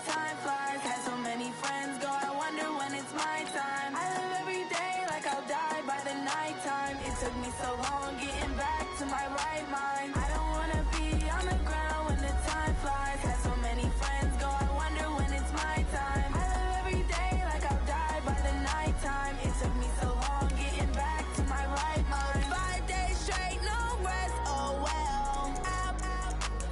time flies. Had so many friends go, I wonder when it's my time. I live every day like I'll die by the nighttime. It took me so long getting back to my right mind. I don't wanna be on the ground when the time flies. Had so many friends go, I wonder when it's my time. I live every day like I'll die by the nighttime. It took me so long getting back to my right mind. 5 days straight, no rest, oh well. I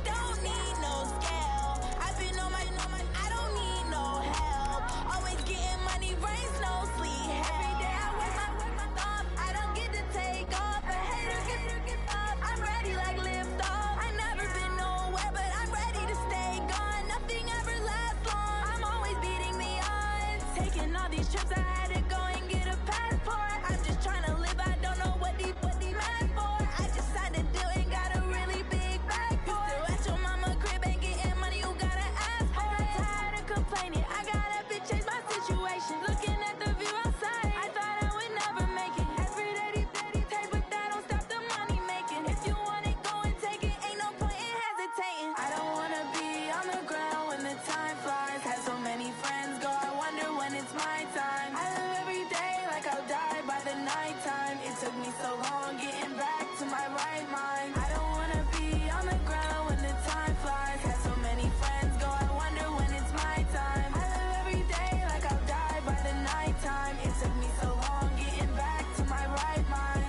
don't need no scale. I've been on my, I don't need no help. Always getting money, rains, no sleep. Every day I work my thumb. I don't get to take off. A hater get up. I'm ready like lift off. I never been nowhere, but I'm ready to stay gone. Nothing ever lasts long. I'm always beating the odds. Taking all these trips, I had to go and get a passport. I'm just trying to live, I don't know what these mad for. I just signed a deal and got a really big bag for it. Still at your mama crib, ain't getting money, you gotta ask for it. I'm tired of complaining, I gotta change my situation. Looking at the view outside, I thought I would never make it. Every day they take, but that don't stop the money making. If you want it, go and take it, ain't no point in hesitating. I don't wanna be on the ground when the time flies. Had so many friends go, I wonder when it's my time. I live every day like I'll die by the nighttime. It took me so long getting back to my right mind. I don't wanna be on the ground when the time flies. Had so many friends go, I wonder when it's my time. I live every day like I'll die by the nighttime. It took me so long getting back to my right mind.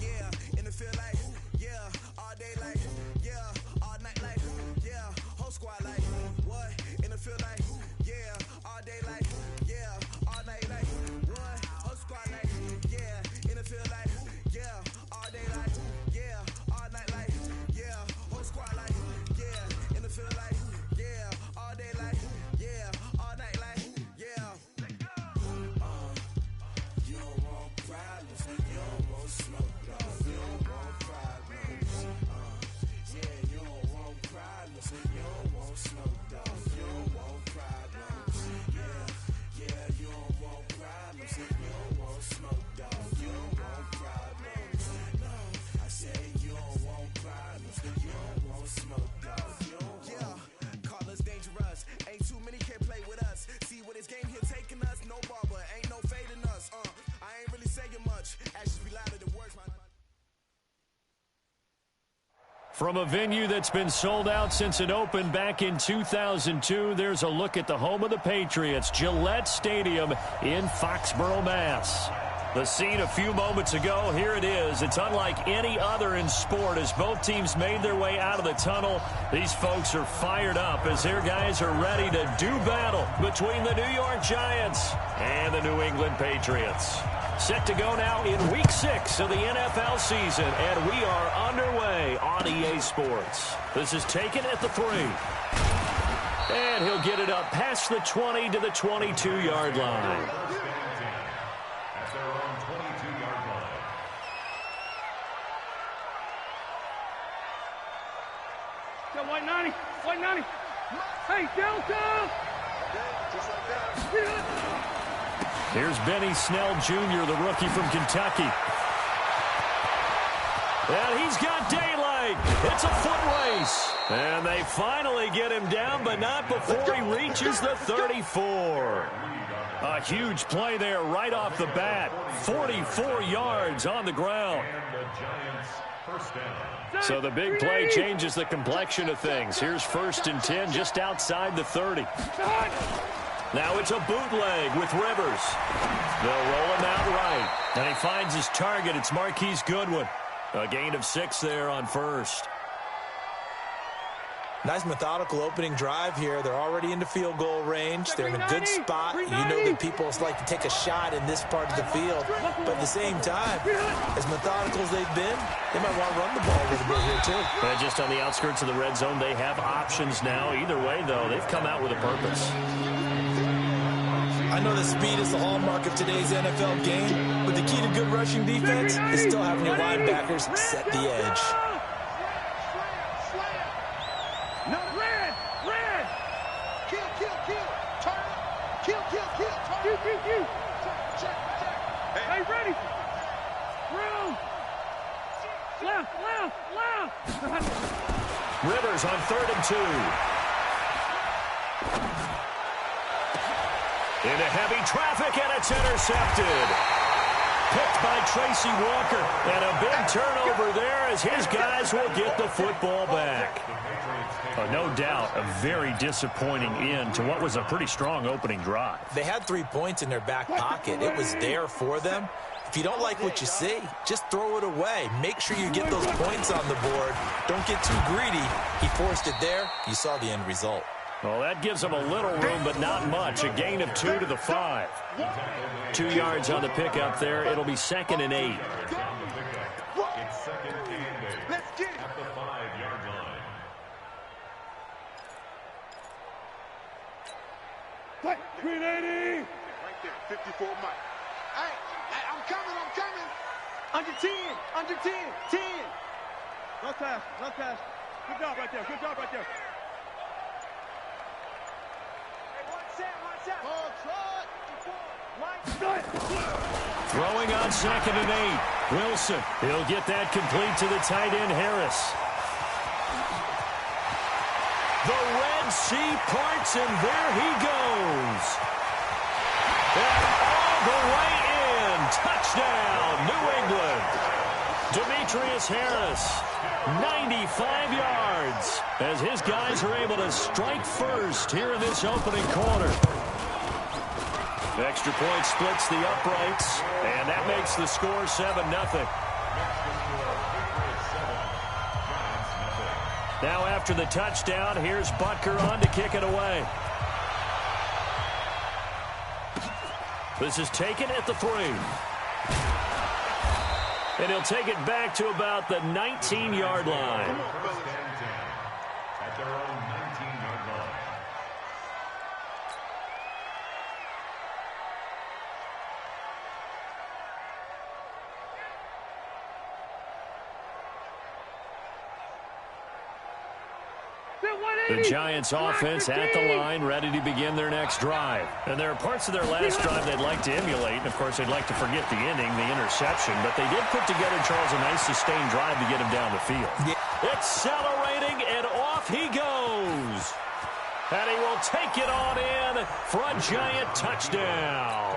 Yeah, and it feel like, yeah, all day like, yeah, all night like, yeah, whole squad like, what? And it feel like, yeah, all day like, yeah, all night like, what? Whole squad like, yeah, and it feel like, yeah, all day like, yeah, all night like, yeah, whole squad like, yeah, and it feel like, yeah, all day like, yeah, all night like, yeah. You don't want problems, you don't want smoke, dog. You don't want problems. Yeah, you don't want problems, you don't want smoke, dog. You don't want problems. Yeah, you don't want problems, you don't want smoke, dog. You don't want problems. No, I say you don't want problems, you don't want smoke, dog. You don't want. Yeah, call us dangerous. Ain't too many can play with us. See what this game here taking us. No barber, ain't no fading us. I ain't really saying much. Actions be louder than words, man. From a venue that's been sold out since it opened back in 2002, there's a look at the home of the Patriots, Gillette Stadium in Foxborough, Mass. The scene a few moments ago, here it is. It's unlike any other in sport as both teams made their way out of the tunnel. These folks are fired up as their guys are ready to do battle between the New York Giants and the New England Patriots. Set to go now in Week 6 of the NFL season, and we are underway on EA Sports. This is taken at the 3. And he'll get it up past the 20 to the 22-yard line. At their own 22-yard line. Got white 90, white 90. Hey, Delta! Just like that. Here's Benny Snell Jr., the rookie from Kentucky. And he's got daylight. It's a foot race. And they finally get him down, but not before he reaches the 34. A huge play there right off the bat. 44 yards on the ground. And the Giants first down. So the big play changes the complexion of things. Here's 1st and 10 just outside the 30. Now it's a bootleg with Rivers. They'll roll him out right. And he finds his target. It's Marquise Goodwin. A gain of 6 there on 1st. Nice methodical opening drive here. They're already into field goal range. They're in a good spot. You know that people like to take a shot in this part of the field. But at the same time, as methodical as they've been, they might want to run the ball a little bit here too. And just on the outskirts of the red zone, they have options now. Either way, though, they've come out with a purpose. I know that speed is the hallmark of today's NFL game, but the key to good rushing defense is still having your linebackers set the edge. Red! Kill! Turn! Kill! Turn! you. Hey, ready. Through. Left. Rivers on 3rd and 2. Into heavy traffic, and it's intercepted. Picked by Tracy Walker. And a big turnover there as his guys will get the football back. No doubt a very disappointing end to what was a pretty strong opening drive. They had 3 points in their back pocket. It was there for them. If you don't like what you see, just throw it away. Make sure you get those points on the board. Don't get too greedy. He forced it there. You saw the end result. Well, that gives them a little room, but not much. A gain of 2 to the 5. 2 yards on the pickup there. It'll be 2nd and 8. It's 2nd and 8. Let's get it. At the 5-yard line. Fight, 380. Right there, 54 Mike. Hey, I'm coming. Under 10. 10. Left pass. Good job right there. Throwing on 2nd and 8. Wilson, he'll get that complete to the tight end, Harris. The Red Sea parts, and there he goes. And all the way in. Touchdown, New England. Demetrius Harris, 95 yards, as his guys are able to strike first here in this opening quarter. Extra point splits the uprights, and that makes the score 7-0. Now after the touchdown, here's Butker on to kick it away. This is taken at the 3. And he'll take it back to about the 19-yard line. At their own 19-yard line. The Giants offense at the line, ready to begin their next drive. And there are parts of their last drive they'd like to emulate. And, of course, they'd like to forget the inning, the interception. But they did put together, Charles, a nice sustained drive to get him down the field. Yeah. Accelerating, and off he goes. And he will take it on in for a Giant touchdown.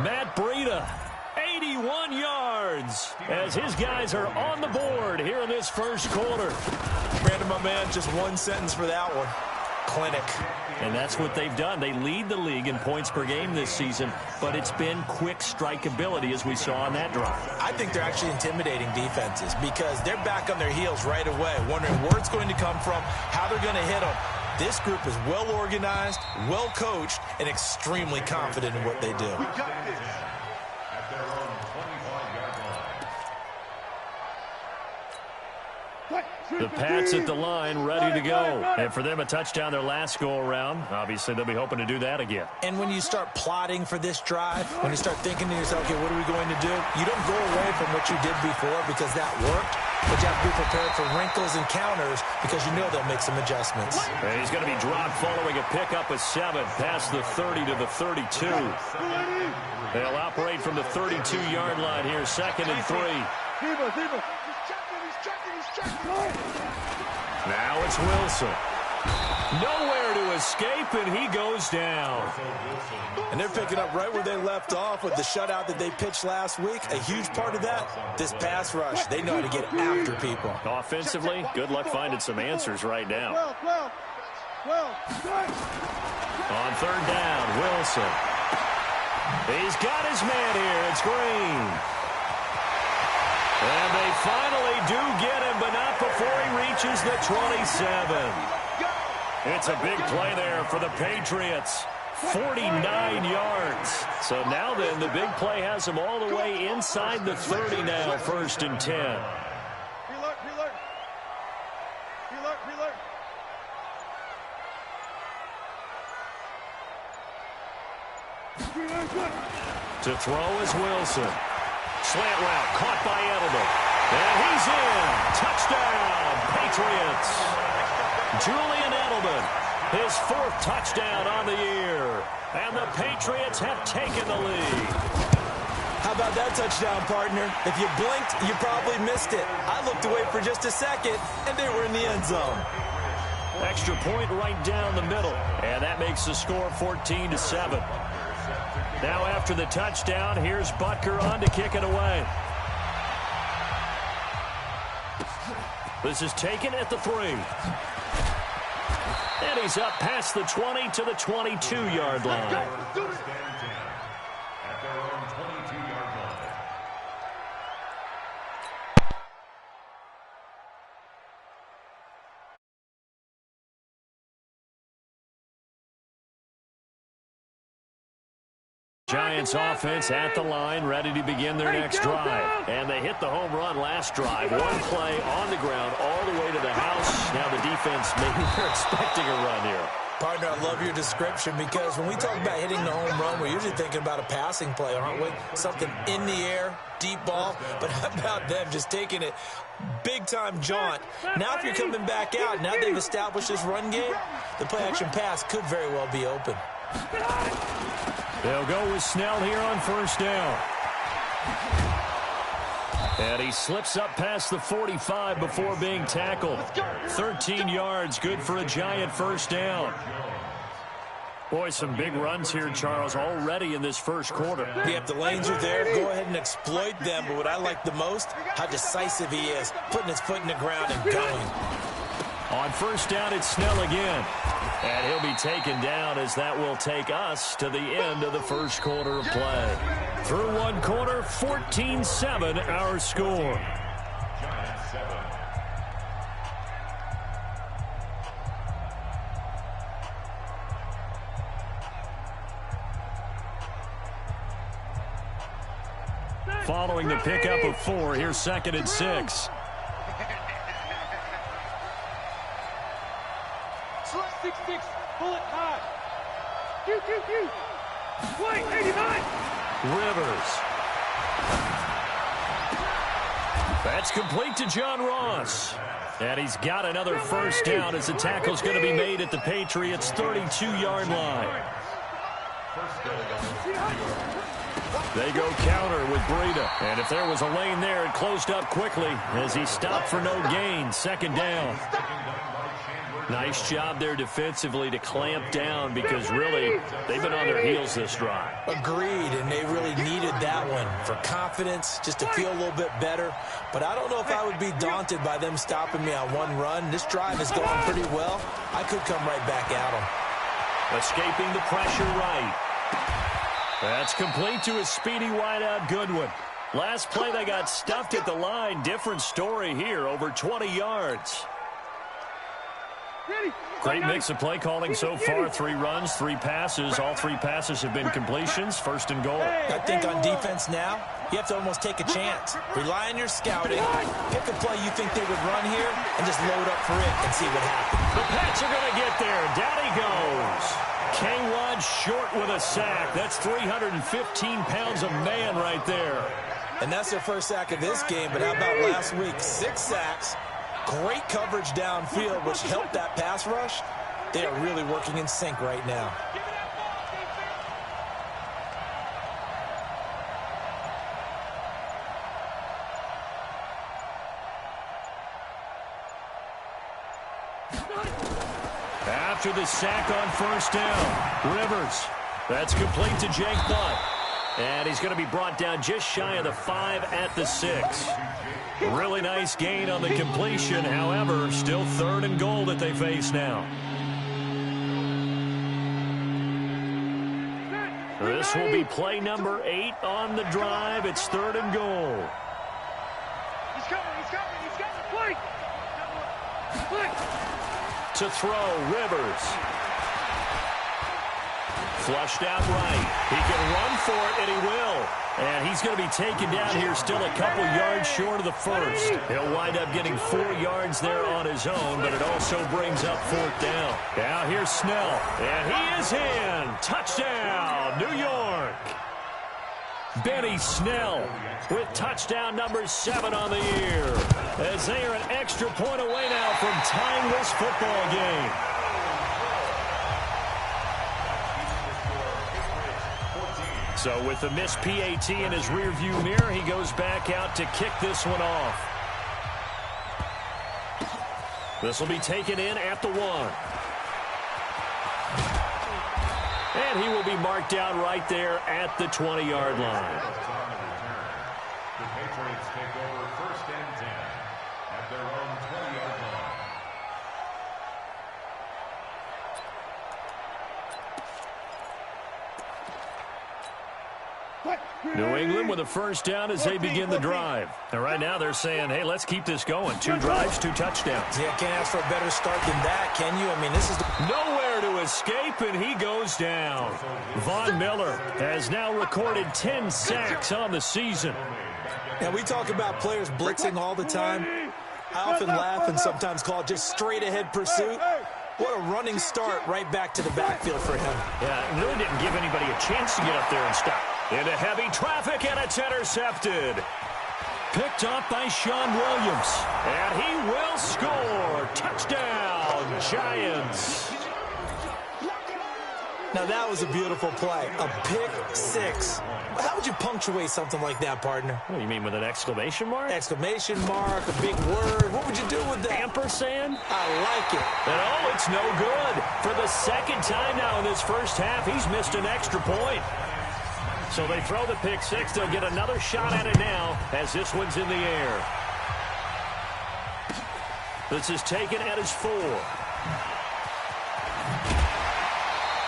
Matt Breida, 81 yards, as his guys are on the board here in this first quarter. Brandon, my man, just one sentence for that one. Clinic. And that's what they've done. They lead the league in points per game this season, but it's been quick strikeability as we saw on that drive. I think they're actually intimidating defenses because they're back on their heels right away, wondering where it's going to come from, how they're going to hit them. This group is well organized, well coached, and extremely confident in what they do. We got this. At their own 25-yard line. The Pats at the line, ready to go. And for them, a touchdown their last go-around. Obviously, they'll be hoping to do that again. And when you start plotting for this drive, when you start thinking to yourself, okay, what are we going to do? You don't go away from what you did before because that worked, but you have to be prepared for wrinkles and counters because you know they'll make some adjustments. And he's going to be dropped following a pickup of 7 past the 30 to the 32. They'll operate from the 32-yard line here, 2nd and 3. Now it's Wilson. Nowhere to escape, and he goes down. And they're picking up right where they left off with the shutout that they pitched last week. A huge part of that, this pass rush. They know how to get after people. Offensively, good luck finding some answers right now. On 3rd down, Wilson. He's got his man here. It's Green. And they finally do get him, but not before he reaches the 27. It's a big play there for the Patriots. 49 yards. So now then, the big play has him all the way inside the 30 now, 1st and 10. To throw is Wilson. Slant route caught by Edelman. And he's in. Touchdown, Patriots. Julian Edelman His 4th touchdown on the year. And the Patriots have taken the lead. How about that touchdown, partner? If you blinked, you probably missed it. I looked away for just a second, and they were in the end zone. Extra point right down the middle. And that makes the score 14-7. Now after the touchdown, here's Butker on to kick it away. This is taken at the 3. And he's up past the 20 to the 22-yard line. Giants offense at the line, ready to begin their next drive. And they hit the home run last drive. One play on the ground all the way to the house. Now the defense, maybe they're expecting a run here. Partner, I love your description because when we talk about hitting the home run, we're usually thinking about a passing play, aren't we? Something in the air, deep ball. But how about them just taking it big-time jaunt? Now if you're coming back out, now they've established this run game, the play-action pass could very well be open. They'll go with Snell here on 1st down. And he slips up past the 45 before being tackled. 13 yards, good for a Giant 1st down. Boy, some big runs here, Charles, already in this first quarter. Yep, the lanes are there. Go ahead and exploit them. But what I like the most, how decisive he is, putting his foot in the ground and going. On 1st down, it's Snell again. And he'll be taken down as that will take us to the end of the first quarter of play. Through one quarter, 14-7 our score. Following the pickup of 4, here's 2nd and 6. 6-6, pull it high. Wait, 89. Rivers. That's complete to John Ross. And he's got another 1st down as the tackle's going to be made at the Patriots' 32-yard line. They go counter with Breida. And if there was a lane there, it closed up quickly as he stopped for no gain. 2nd down. Nice job there defensively to clamp down because really they've been on their heels this drive. Agreed, and they really needed that one for confidence, just to feel a little bit better. But I don't know if I would be daunted by them stopping me on one run. This drive is going pretty well. I could come right back at them. Escaping the pressure right. That's complete to a speedy wideout Goodwin. Last play they got stuffed at the line. Different story here, over 20 yards. Great mix of play calling so far. 3 runs, 3 passes. All 3 passes have been completions. 1st and goal. I think on defense now, you have to almost take a chance. Rely on your scouting. Pick a play you think they would run here and just load up for it and see what happens. The Pats are going to get there. Down he goes. K-Rod short with a sack. That's 315 pounds of man right there. And that's their first sack of this game. But how about last week? 6 sacks. Great coverage downfield, which helped that pass rush. They are really working in sync right now. After the sack on 1st down, Rivers. That's complete to Jake Butt. And he's going to be brought down just shy of the 5 at the 6. Really nice gain on the completion. However, still 3rd and goal that they face now. This will be play number 8 on the drive. It's 3rd and goal. He's coming. Play. To throw, Rivers. Flushed out right. He can run for it, and he will. And he's going to be taken down here still a couple yards short of the 1st. He'll wind up getting 4 yards there on his own, but it also brings up 4th down. Now here's Snell, and he is in. Touchdown, New York. Benny Snell with touchdown number 7 on the year. As they are an extra point away now from tying this football game. So with the missed PAT in his rearview mirror, he goes back out to kick this one off. This will be taken in at the 1. And he will be marked down right there at the 20-yard line. The Patriots take over 1st and 10 at their own 20-yard line. New England with a first down as they begin the drive. And right now they're saying, hey, let's keep this going. 2 drives, 2 touchdowns. Yeah, can't ask for a better start than that, can you? I mean, this is nowhere to escape, and he goes down. Von Miller has now recorded 10 sacks on the season. Now, we talk about players blitzing all the time. I often laugh and sometimes call it just straight-ahead pursuit. What a running start right back to the backfield for him. Yeah, really didn't give anybody a chance to get up there and stop. Into heavy traffic, and it's intercepted. Picked off by Sean Williams. And he will score. Touchdown, Giants. Now, that was a beautiful play. A pick 6. How would you punctuate something like that, partner? What do you mean, with an exclamation mark? Exclamation mark, a big word. What would you do with that? Ampersand? I like it. And oh, it's no good. For the second time now in this first half, he's missed an extra point. So they throw the pick 6. They'll get another shot at it now as this one's in the air. This is taken at his 4.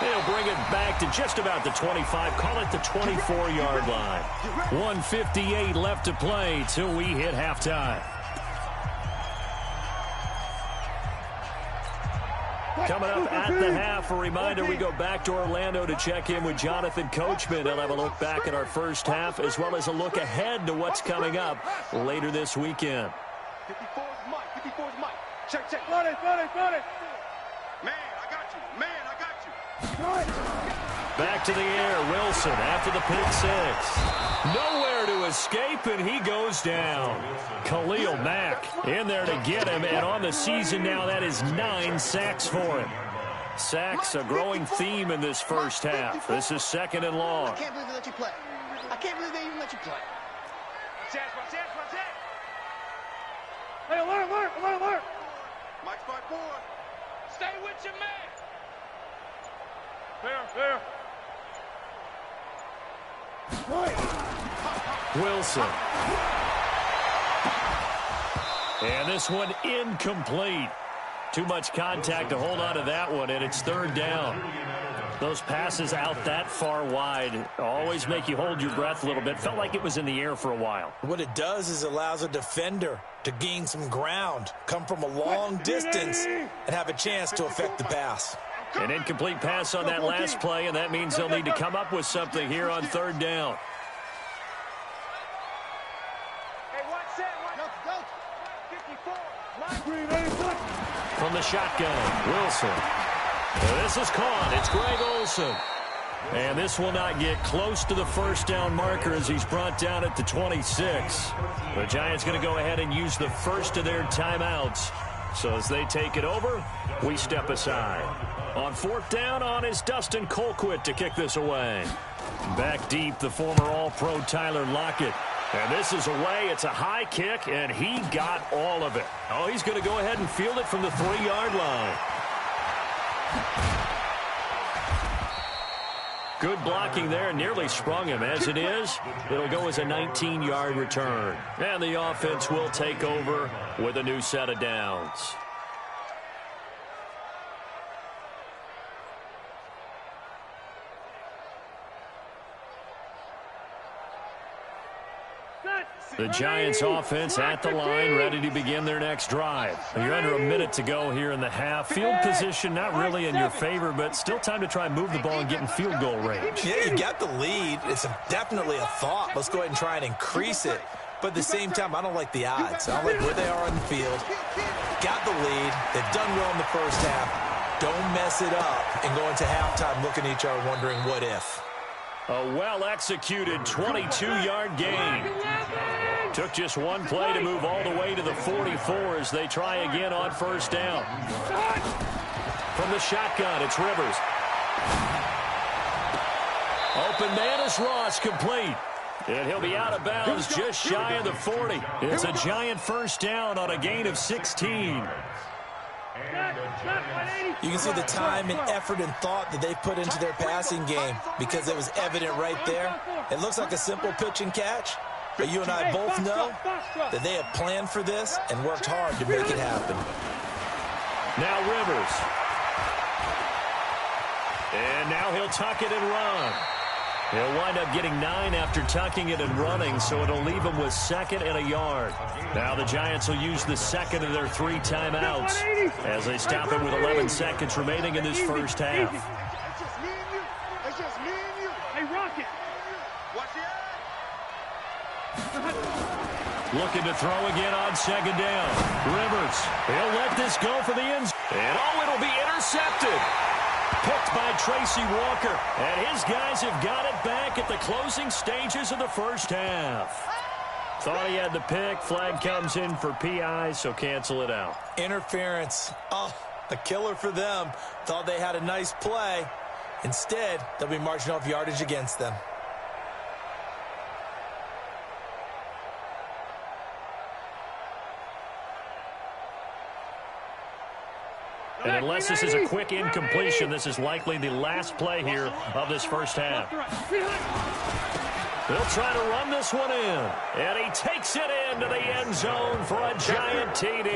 They'll bring it back to just about the 25. Call it the 24-yard line. 1:58 left to play till we hit halftime. Coming up at the half, a reminder, we go back to Orlando to check in with Jonathan Coachman. He'll have a look back at our first half as well as a look ahead to what's coming up later this weekend. 54's Mike. 54's Mike. Check. Got it. Man, I got you. Man, I got you. Back to the air, Wilson after the pick 6. Nowhere to escape, and he goes down. Khalil Mack in there to get him, and on the season now, that is 9 sacks for him. Sacks, a growing theme in this first half. This is 2nd and long. I can't believe they let you play. I can't believe they even let you play. Watch that. Hey, alert. Mike's my boy. Stay with your man. There. Wilson. And this one incomplete. Too much contact to hold on to that one, and it's 3rd down. Those passes out that far wide always make you hold your breath a little bit. Felt like it was in the air for a while. What it does is allows a defender to gain some ground, come from a long distance, and have a chance to affect the pass. An incomplete pass on that last play, and that means they'll need to come up with something here on 3rd down. Hey, watch that. Go. 54. From the shotgun, Wilson. This is caught. It's Greg Olsen. And this will not get close to the first down marker as he's brought down at the 26. The Giants going to go ahead and use the first of their timeouts. So as they take it over, we step aside. On 4th down, on is Dustin Colquitt to kick this away. Back deep, the former All-Pro Tyler Lockett. And this is away. It's a high kick, and he got all of it. Oh, he's going to go ahead and field it from the 3-yard line. Good blocking there, nearly sprung him. As it is, it'll go as a 19-yard return. And the offense will take over with a new set of downs. The Giants offense at the line, ready to begin their next drive. You're under a minute to go here in the half. Field position not really in your favor, but still time to try and move the ball and get in field goal range. Yeah, you got the lead. It's definitely a thought. Let's go ahead and try and increase it. But at the same time, I don't like the odds. I don't like where they are on the field. Got the lead. They've done well in the first half. Don't mess it up and go into halftime looking at each other wondering what if. A well-executed 22-yard gain. Took just one play to move all the way to the 44 as they try again on first down. From the shotgun, it's Rivers. Open man is Ross, complete. And he'll be out of bounds just shy of the 40. It's a Giant first down on a gain of 16. You can see the time and effort and thought that they put into their passing game because it was evident right there. It looks like a simple pitch and catch, but you and I both know that they have planned for this and worked hard to make it happen. Now Rivers. And now he'll tuck it and run. He'll wind up getting 9 after tucking it and running, so it'll leave him with 2nd and a yard. Now the Giants will use the 2nd of their 3 timeouts as they stop him with 11 seconds remaining in this first half. It's just me and you. It's just me and you. Hey, Rocket. What's the Looking to throw again on 2nd down. Rivers, he'll let this go for the end zone. And it'll be intercepted. Picked by Tracy Walker, and his guys have got it back at the closing stages of the first half. Thought he had the pick. Flag comes in for PI, so cancel it out. Interference. Oh, a killer for them. Thought they had a nice play. Instead, they'll be marching off yardage against them. And unless this is a quick incompletion, this is likely the last play here of this first half. They'll try to run this one in. And he takes it into the end zone for a Giant TD.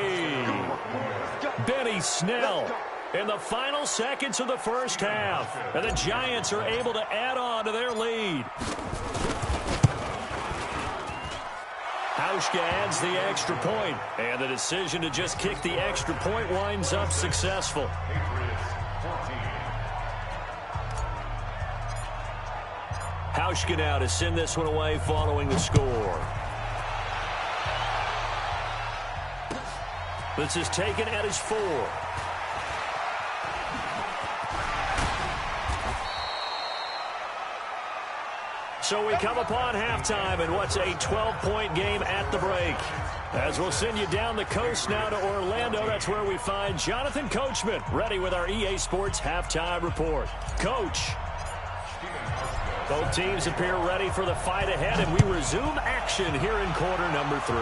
Benny Snell in the final seconds of the first half. And the Giants are able to add on to their lead. Hauschka adds the extra point, and the decision to just kick the extra point winds up successful. Hauschka now to send this one away following the score. This is taken at his 4. So we come upon halftime in what's a 12-point game at the break. As we'll send you down the coast now to Orlando, that's where we find Jonathan Coachman ready with our EA Sports halftime report. Coach. Both teams appear ready for the fight ahead, and we resume action here in quarter number 3.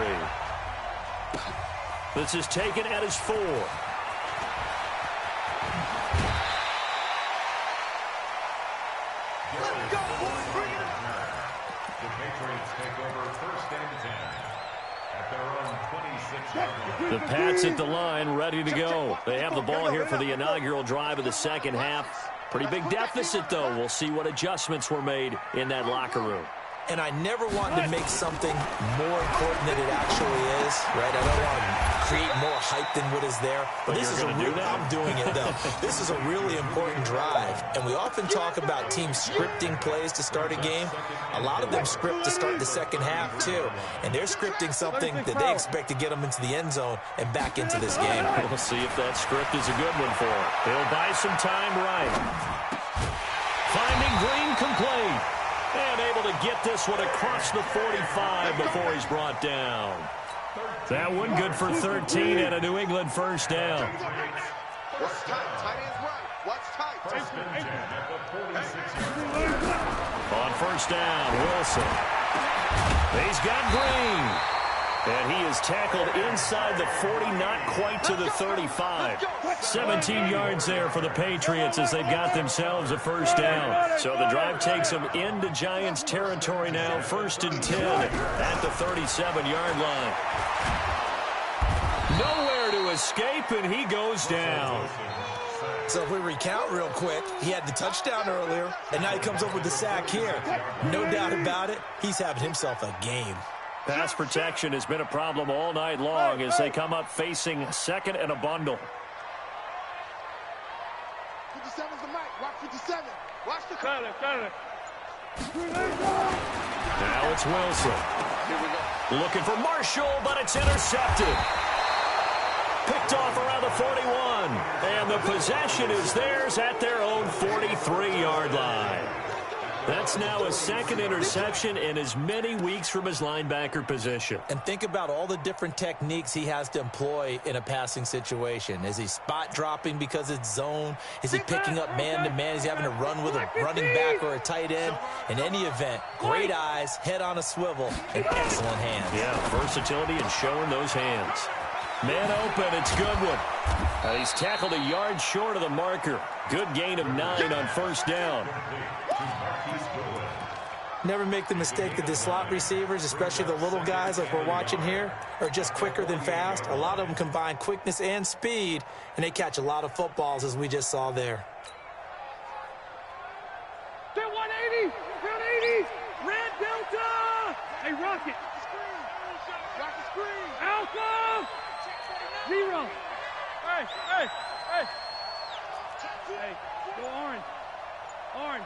This is taken at his 4. The Pats at the line, ready to go. They have the ball here for the inaugural drive of the second half. Pretty big deficit, though. We'll see what adjustments were made in that locker room. And I never want to make something more important than it actually is, right? I don't want to create more hype than what is there. But this is I'm doing it, though. This is a really important drive. And we often talk about teams scripting plays to start a game. A lot of them script to start the second half, too. And they're scripting something that they expect to get them into the end zone and back into this game. We'll see if that script is a good one for him. He'll buy some time right. Finding Green complete. And able to get this one across the 45 before he's brought down. That one good for 13 and a New England first down. What's tight? Tight ends right. What's tight? On first down, Wilson. He's got Green. And he is tackled inside the 40, not quite to the 35. 17 yards there for the Patriots as they've got themselves a first down. So the drive takes them into Giants territory now, 1st and 10 at the 37-yard line. Nowhere to escape, and he goes down. So if we recount real quick, he had the touchdown earlier, and now he comes up with the sack here. No doubt about it, he's having himself a game. Pass protection has been a problem all night long as they come up facing 2nd and a bundle. 57's the mic. Watch 57. Watch the Got it. Now it's Wilson. Here we go. Looking for Marshall, but it's intercepted. Picked off around the 41. And the possession is theirs at their own 43-yard line. That's now a second interception in as many weeks from his linebacker position. And think about all the different techniques he has to employ in a passing situation. Is he spot dropping because it's zone? Is he picking up man-to-man? Is he having to run with a running back or a tight end? In any event, great eyes, head on a swivel, and excellent hands. Yeah, versatility and showing those hands. Man open, it's Goodwin. He's tackled a yard short of the marker. Good gain of 9 on first down. Never make the mistake that the slot receivers, especially the little guys like we're watching here, are just quicker than fast. A lot of them combine quickness and speed, and they catch a lot of footballs, as we just saw there. 180, 180, red delta. Hey, Rocket. Rocket screen. Alpha. 0. Hey. Hey, go orange. Orange.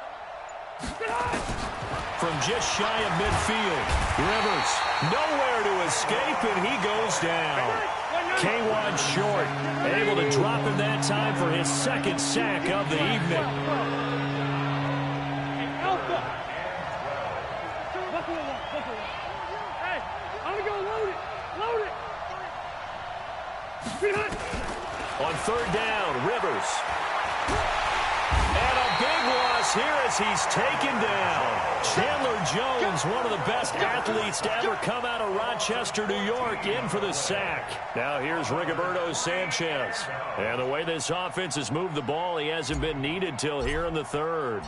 From just shy of midfield, Rivers nowhere to escape, and he goes down. K-Wan short, able to drop him that time for his second sack of the evening. Alpha. Buffalo. Hey, I'm going to go load it. On third down, Rivers. And a big loss here as he's taken down. Chandler Jones, one of the best athletes to ever come out of Rochester, New York, in for the sack. Now here's Rigoberto Sanchez. And the way this offense has moved the ball, he hasn't been needed till here in the third.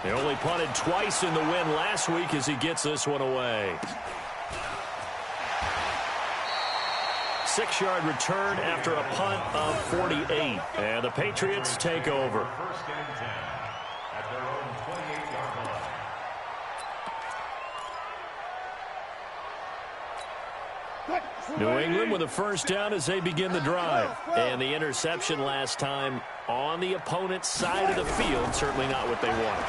They only punted twice in the win last week as he gets this one away. 6-yard return after a punt of 48. And the Patriots take over. First and 10 at their own 28-yard line. New England with a first down as they begin the drive. And the interception last time on the opponent's side of the field. Certainly not what they wanted.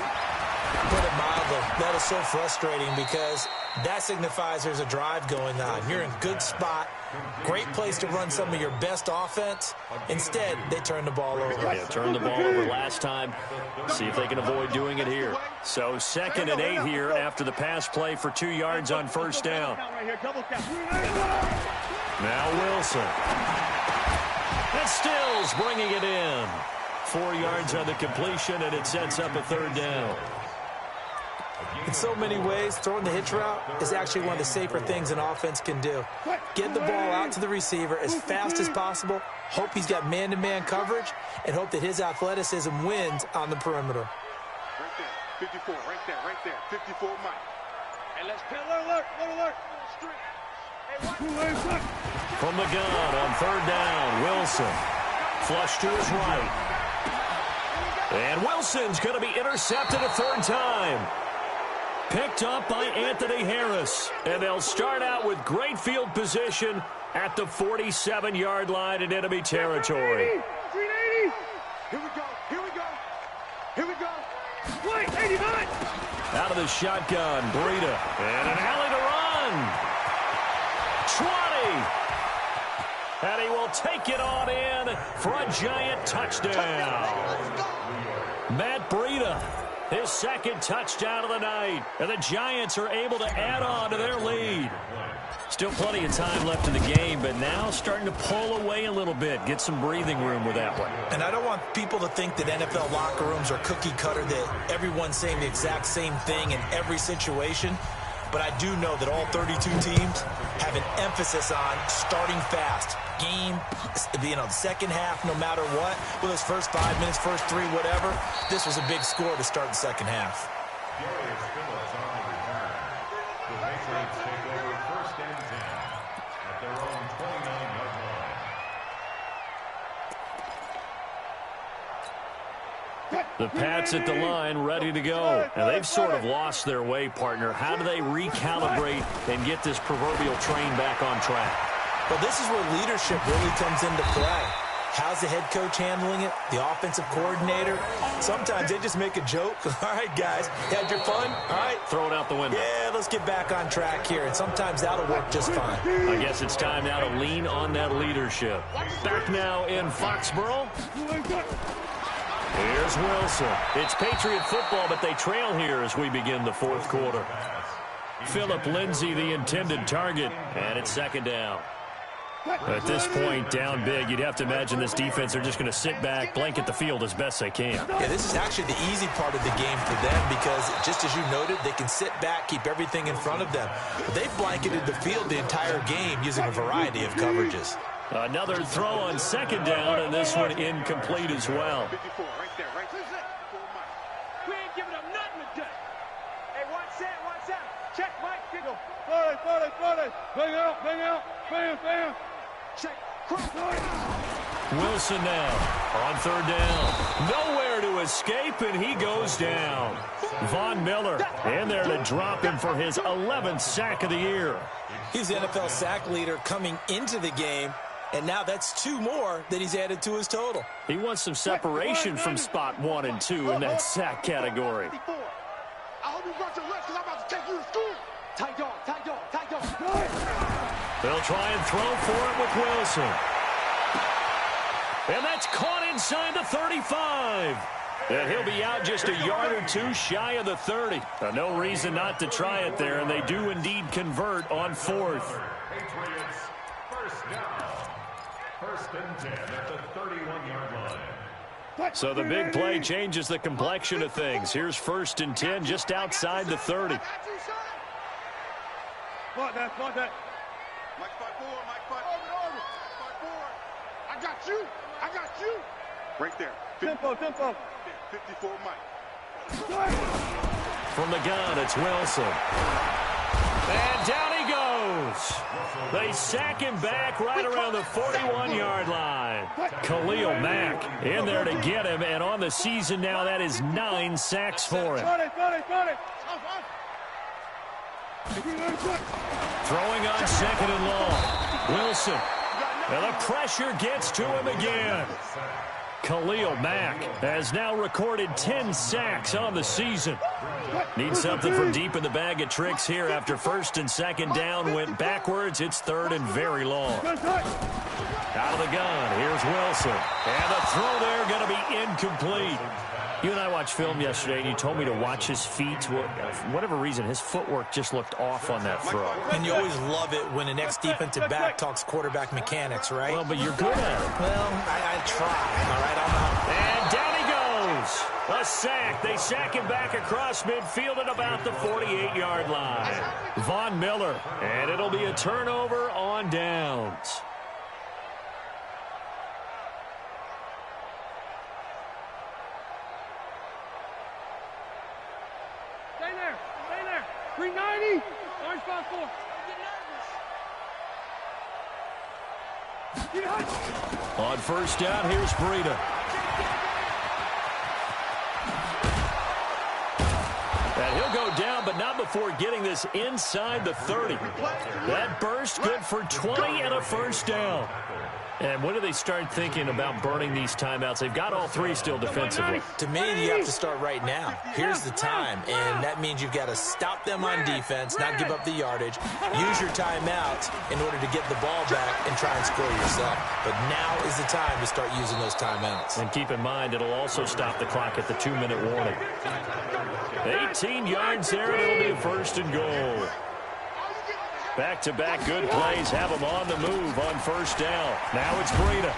Put it mildly, that is so frustrating because that signifies there's a drive going on. You're in good spot. Great place to run some of your best offense. Instead, they turn the ball over. Yeah, turned the ball over last time. See if they can avoid doing it here. So 2nd and 8 here after the pass play for 2 yards on first down. Now Wilson. And Stills bringing it in. 4 yards on the completion, and it sets up a third down. In so many ways, throwing the hitch route is actually one of the safer things an offense can do. Get the ball out to the receiver as fast as possible, hope he's got man-to-man coverage, and hope that his athleticism wins on the perimeter. Right there, 54, right there, 54 Mike. Hey, let's play alert. From the gun on third down, Wilson. Flush to his right. And Wilson's going to be intercepted a third time. Picked up by Anthony Harris. And they'll start out with great field position at the 47-yard line in enemy territory. 380. Here we go. Wait, 89. Out of the shotgun, Breida. And an alley to run. 20. And he will take it on in for a giant touchdown. Matt Breida, his second touchdown of the night. And the Giants are able to add on to their lead. Still plenty of time left in the game, but now starting to pull away a little bit. Get some breathing room with that one. And I don't want people to think that NFL locker rooms are cookie cutter, that everyone's saying the exact same thing in every situation. But I do know that all 32 teams have an emphasis on starting fast. Game, the second half, no matter what, with those first 5 minutes, first 3, whatever, this was a big score to start the second half. Darius Phillips on the return. The Patriots take over first and 10 at their own 29-yard line. The Pats at the line, ready to go. And they've sort of lost their way, partner. How do they recalibrate and get this proverbial train back on track? Well, this is where leadership really comes into play. How's the head coach handling it? The offensive coordinator? Sometimes they just make a joke. All right, guys, you had your fun? All right. Throw it out the window. Yeah, let's get back on track here. And sometimes that'll work just fine. I guess it's time now to lean on that leadership. Back now in Foxborough. Here's Wilson. It's Patriot football, but they trail here as we begin the fourth quarter. Phillip Lindsay, the intended target, and it's second down. At this point, down big, you'd have to imagine this defense are just going to sit back, blanket the field as best they can. Yeah, this is actually the easy part of the game for them because, just as you noted, they can sit back, keep everything in front of them. But they've blanketed the field the entire game using a variety of coverages. Another throw on second down, and this one incomplete as well. 54, right there, right there. We ain't giving up nothing today. Hey, watch that. Check, Mike. Go. 40. Bang out. Bam. Check. Cross. Wilson now on third down. Nowhere to escape, and he goes down. Von Miller in there to drop him for his 11th sack of the year. He's the NFL sack leader coming into the game, and now that's 2 more that he's added to his total. He wants some separation from spot 1 and 2 in that sack category. I hope you brought your lunch because I'm about to take you to school. Tight dog. They'll try and throw for it with Wilson. And that's caught inside the 35. And he'll be out just a yard or 2 shy of the 30. No reason not to try it there, and they do indeed convert on fourth. Patriots, first down. First and 10 at the 31-yard line. So the big play changes the complexion of things. Here's first and 10 just outside the 30. Spot that. Mike 5-4. I got you. Right there. Tempo. 54, Mike. From the gun, it's Wilson. And down he goes. They sack him back right around the 41-yard line. Khalil Mack in there to get him, and on the season now, that is 9 sacks for him. Got it. Throwing on second and long. Wilson. And the pressure gets to him again. Khalil Mack has now recorded 10 sacks on the season. Needs something from deep in the bag of tricks here after first and second down went backwards. It's third and very long. Out of the gun, here's Wilson. And the throw there going to be incomplete. You and I watched film yesterday, and you told me to watch his feet. For whatever reason, his footwork just looked off on that throw. And you always love it when the next defensive back talks quarterback mechanics, right? Well, but you're good at it. Well, I try, all right? I'm not. And down he goes. A sack. They sack him back across midfield at about the 48-yard line. Von Miller. And it'll be a turnover on downs. Stay there. 390. Orange 5-4. On first down, here's Breida. And he'll go down, but not before getting this inside the 30. That burst good for 20 and a first down. And when do they start thinking about burning these timeouts? They've got all 3 still defensively. To me, you have to start right now. Here's the time, and that means you've got to stop them on defense, not give up the yardage, use your timeouts in order to get the ball back and try and score yourself. But now is the time to start using those timeouts. And keep in mind, it'll also stop the clock at the 2-minute warning. 18 yards there, and it'll be a first and goal. Back-to-back good plays have him on the move on first down. Now it's Breida.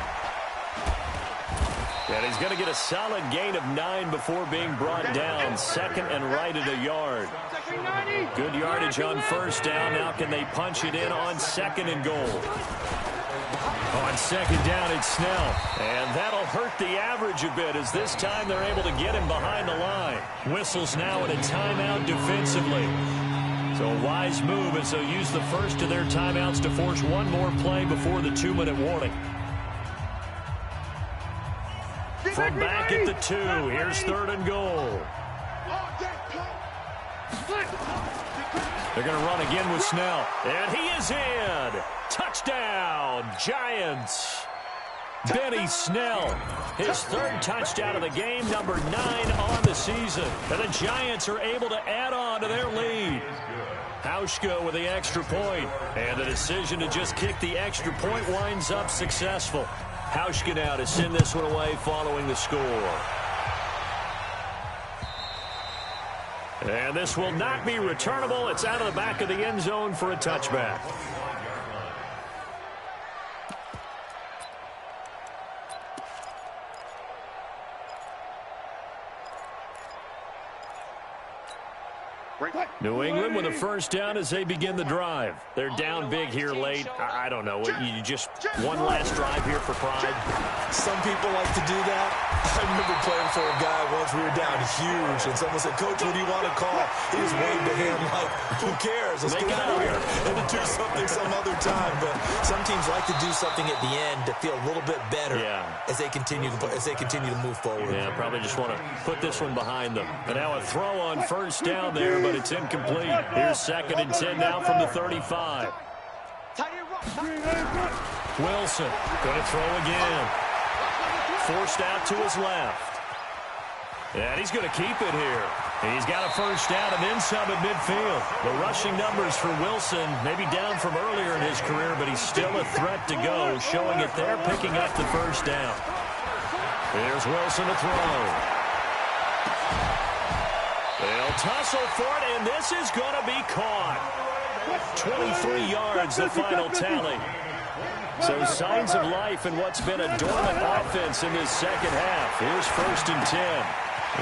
And he's going to get a solid gain of 9 before being brought down. Second and right at a yard. Good yardage on first down. Now can they punch it in on second and goal? On second down, it's Snell. And that'll hurt the average a bit as this time they're able to get him behind the line. Whistles now in a timeout defensively. So a wise move as they'll use the first of their timeouts to force one more play before the 2-minute warning. From back at the 2, here's third and goal. They're going to run again with Snell. And he is in. Touchdown, Giants. Benny Snell, his 3rd touchdown of the game, number 9 on the season. And the Giants are able to add on to their lead. Hauschka with the extra point. And the decision to just kick the extra point winds up successful. Hauschka now to send this one away following the score. And this will not be returnable. It's out of the back of the end zone for a touchback. New England with a first down as they begin the drive. They're down big here late. I don't know. You just one last drive here for pride. Some people like to do that. I remember playing for a guy once. We were down huge, and someone said, "Coach, what do you want to call?" He just waved a hand like, "Who cares? Let's get out of here and do something some other time." But some teams like to do something at the end to feel a little bit better as they continue to move forward. Yeah, probably just want to put this one behind them. And now a throw on first down there, but it's incomplete. Here's 2nd and 10 now from the 35. Wilson going to throw again. Forced out to his left. And he's going to keep it here. He's got a first down and then some at midfield. The rushing numbers for Wilson maybe down from earlier in his career, but he's still a threat to go, showing it there, picking up the first down. Here's Wilson to throw. They'll tussle for it, and this is going to be caught. 23 yards, the final tally. So signs of life in what's been a dormant offense in this second half. Here's 1st and 10.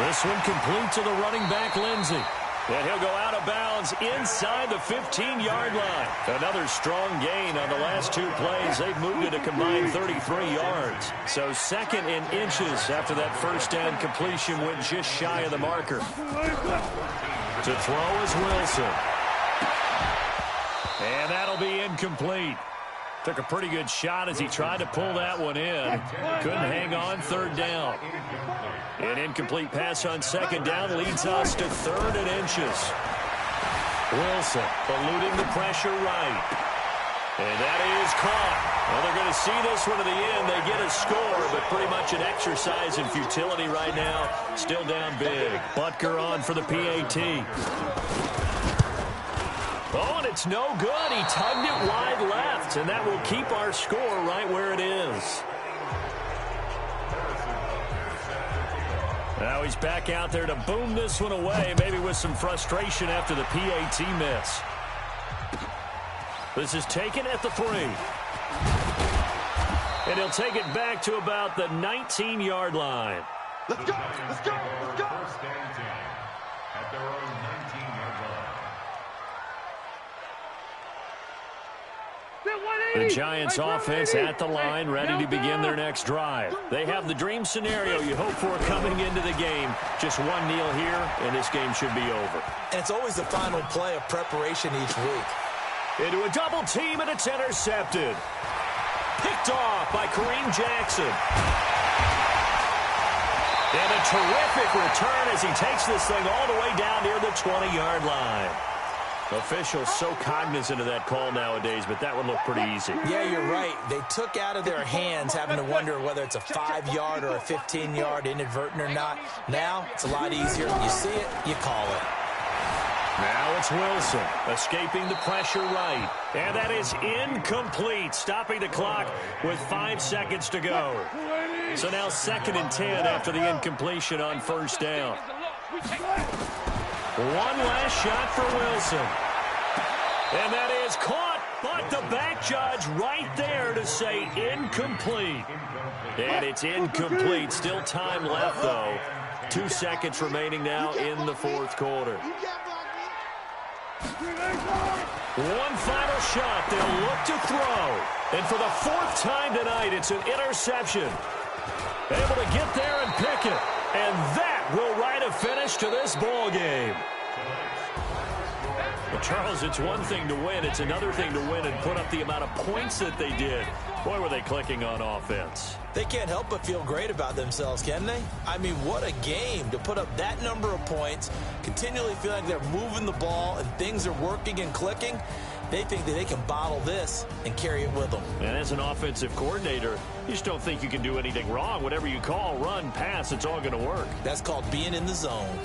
This one complete to the running back, Lindsey. And he'll go out of bounds inside the 15-yard line. Another strong gain on the last 2 plays. They've moved it a combined 33 yards. So 2nd in inches after that first down completion went just shy of the marker. To throw is Wilson. And that'll be incomplete. Took a pretty good shot as he tried to pull that one in. Couldn't hang on, 3rd down. An incomplete pass on 2nd down leads us to 3rd and inches. Wilson eluding the pressure right. And that is caught. Well, they're going to see this one to the end. They get a score, but pretty much an exercise in futility right now. Still down big. Butker on for the PAT. Oh, and it's no good. He tugged it wide left, and that will keep our score right where it is. Now he's back out there to boom this one away, maybe with some frustration after the PAT miss. This is taken at the 3. And he'll take it back to about the 19-yard line. Let's go, let's go, let's go. 1st and 10 at their own 19-yard line. The Giants offense at the line, ready to begin their next drive. They have the dream scenario you hope for coming into the game. Just one kneel here, and this game should be over. And it's always the final play of preparation each week. Into a double team, and it's intercepted. Picked off by Kareem Jackson. And a terrific return as he takes this thing all the way down near the 20-yard line. Officials so cognizant of that call nowadays, but that would look pretty easy. Yeah, you're right. They took out of their hands having to wonder whether it's a 5-yard or a 15-yard inadvertent or not. Now it's a lot easier. You see it, you call it. Now it's Wilson escaping the pressure right. And that is incomplete, stopping the clock with 5 seconds to go. So now 2nd and 10 after the incompletion on first down. One last shot for Wilson. And that is caught, but the back judge right there to say incomplete. And it's incomplete. Still time left, though. 2 seconds remaining now in the 4th quarter. One final shot. They'll look to throw. And for the 4th time tonight, it's an interception. Able to get there and pick it. And that will write a finish to this ball game. Well, Charles, it's one thing to win. It's another thing to win and put up the amount of points that they did. Boy, were they clicking on offense. They can't help but feel great about themselves, can they? I mean, what a game to put up that number of points, continually feel like they're moving the ball and things are working and clicking. They think that they can bottle this and carry it with them. And as an offensive coordinator, you just don't think you can do anything wrong. Whatever you call, run, pass, it's all going to work. That's called being in the zone.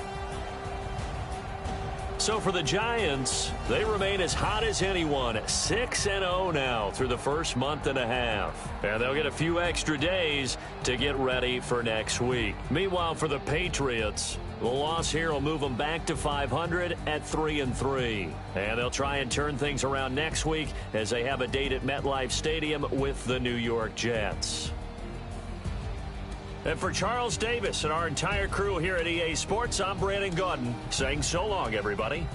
So for the Giants, they remain as hot as anyone, 6-0 now through the first month and a half. And they'll get a few extra days to get ready for next week. Meanwhile, for the Patriots, the loss here will move them back to 500 at 3-3. And they'll try and turn things around next week as they have a date at MetLife Stadium with the New York Jets. And for Charles Davis and our entire crew here at EA Sports, I'm Brandon Gaudin saying so long, everybody.